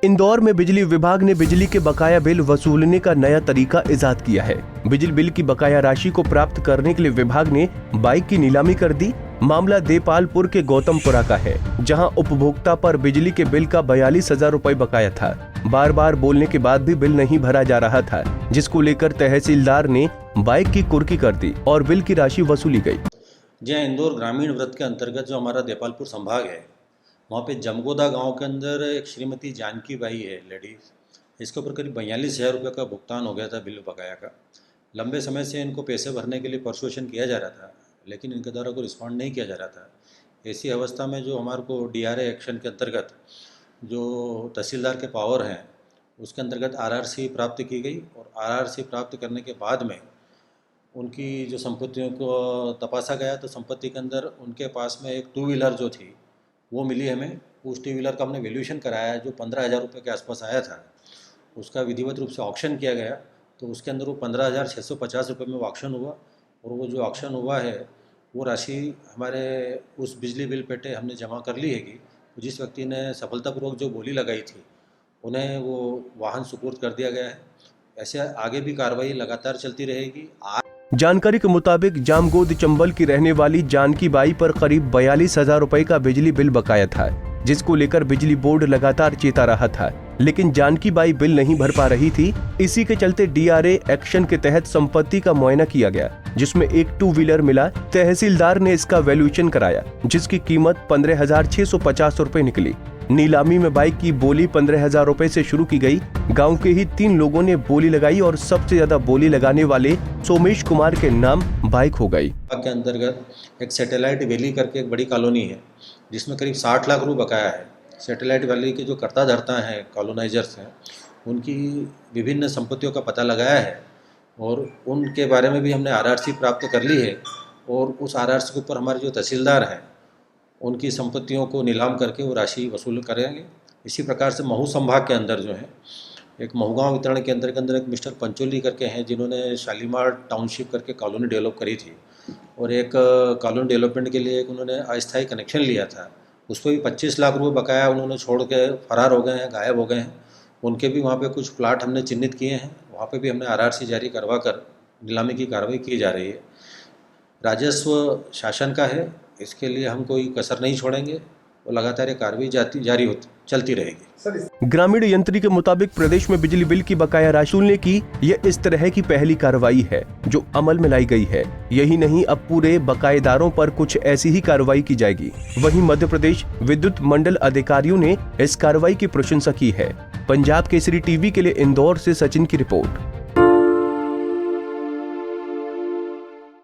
इंदौर में बिजली विभाग ने बिजली के बकाया बिल वसूलने का नया तरीका इजाद किया है। बिजली बिल की बकाया राशि को प्राप्त करने के लिए विभाग ने बाइक की नीलामी कर दी। मामला देपालपुर के गौतमपुरा का है, जहां उपभोक्ता पर बिजली के बिल का 42,000 रुपए बकाया था। बार बार बोलने के बाद भी बिल नहीं भरा जा रहा था, जिसको लेकर तहसीलदार ने बाइक की कुर्की कर दी और बिल की राशि वसूली गई। जहाँ इंदौर ग्रामीण वृत्त के अंतर्गत जो हमारा देपालपुर संभाग है, वहाँ पे जमगोदा गांव के अंदर एक श्रीमती जानकी बाई है लेडीज़, इसके ऊपर करीब 42,000 रुपये का भुगतान हो गया था बिल बकाया का। लंबे समय से इनको पैसे भरने के लिए परसुएशन किया जा रहा था, लेकिन इनके द्वारा कोई रिस्पॉन्ड नहीं किया जा रहा था। ऐसी अवस्था में जो हमारे को DRA एक्शन के अंतर्गत जो तहसीलदार के पावर हैं, उसके अंतर्गत RRC प्राप्त की गई और RRC प्राप्त करने के बाद में उनकी जो संपत्तियों को तपासा गया तो संपत्ति के अंदर उनके पास में एक 2 व्हीलर जो थी वो मिली हमें। उस 2 व्हीलर का हमने वैल्यूएशन कराया जो 15,000 रुपये के आसपास आया था। उसका विधिवत रूप से ऑक्शन किया गया तो उसके अंदर वो 15,650 रुपये में वो ऑक्शन हुआ और वो जो ऑक्शन हुआ है वो राशि हमारे उस बिजली बिल पेटे हमने जमा कर ली है कि जिस व्यक्ति ने सफलतापूर्वक जो बोली लगाई थी उन्हें वो वाहन सुपुर्द कर दिया गया है। ऐसे आगे भी कार्रवाई लगातार चलती रहेगी। जानकारी के मुताबिक जामगोद चंबल की रहने वाली जानकी बाई पर करीब 42,000 रुपए का बिजली बिल बकाया था, जिसको लेकर बिजली बोर्ड लगातार चेता रहा था, लेकिन जानकी बाई बिल नहीं भर पा रही थी। इसी के चलते DRA एक्शन के तहत संपत्ति का मुआयना किया गया, जिसमें एक 2 व्हीलर मिला। तहसीलदार ने इसका वैल्यूएशन कराया, जिसकी कीमत 15,650 रुपए निकली। नीलामी में बाइक की बोली 15,000 रुपए से शुरू की गई। गांव के ही 3 लोगों ने बोली लगाई और सबसे ज्यादा बोली लगाने वाले सोमेश कुमार के नाम बाइक हो गई। के अंतर्गत एक सैटेलाइट वैली करके एक बड़ी कॉलोनी है, जिसमें करीब 60 लाख रुपये बकाया है। सैटेलाइट वैली के जो कर्ता धर्ता हैं, कॉलोनाइजर्स हैं, उनकी विभिन्न संपत्तियों का पता लगाया है और उनके बारे में भी हमने RRC प्राप्त कर ली है और उस RRC के ऊपर हमारे जो तहसीलदार हैं उनकी संपत्तियों को नीलाम करके वो राशि वसूल करेंगे। इसी प्रकार से महू संभाग के अंदर जो है एक महूगांव वितरण केंद्र के अंदर एक मिस्टर पंचोली करके हैं, जिन्होंने शालीमार टाउनशिप करके कॉलोनी डेवलप करी थी और एक कॉलोनी डेवलपमेंट के लिए एक उन्होंने अस्थायी कनेक्शन लिया था। उस पर भी 25 लाख रुपये बकाया उन्होंने छोड़ के फरार हो गए हैं, गायब हो गए हैं। उनके भी वहाँ पे कुछ प्लाट हमने चिन्हित किए हैं, वहाँ पे भी हमने RRC जारी करवा कर नीलामी की कार्रवाई की जा रही है। राजस्व शासन का है, इसके लिए हम कोई कसर नहीं छोड़ेंगे और लगातार ये कार्रवाई चलती रहेगी। ग्रामीण यंत्री के मुताबिक प्रदेश में बिजली बिल की बकाया राशि वसूलने की ये इस तरह की पहली कार्रवाई है जो अमल में लाई गई है। यही नहीं, अब पूरे बकायेदारों पर कुछ ऐसी ही कार्रवाई की जाएगी। वहीं मध्य प्रदेश विद्युत मंडल अधिकारियों ने इस कार्रवाई की प्रशंसा की है। पंजाब केसरी TV के लिए इंदौर से सचिन की रिपोर्ट।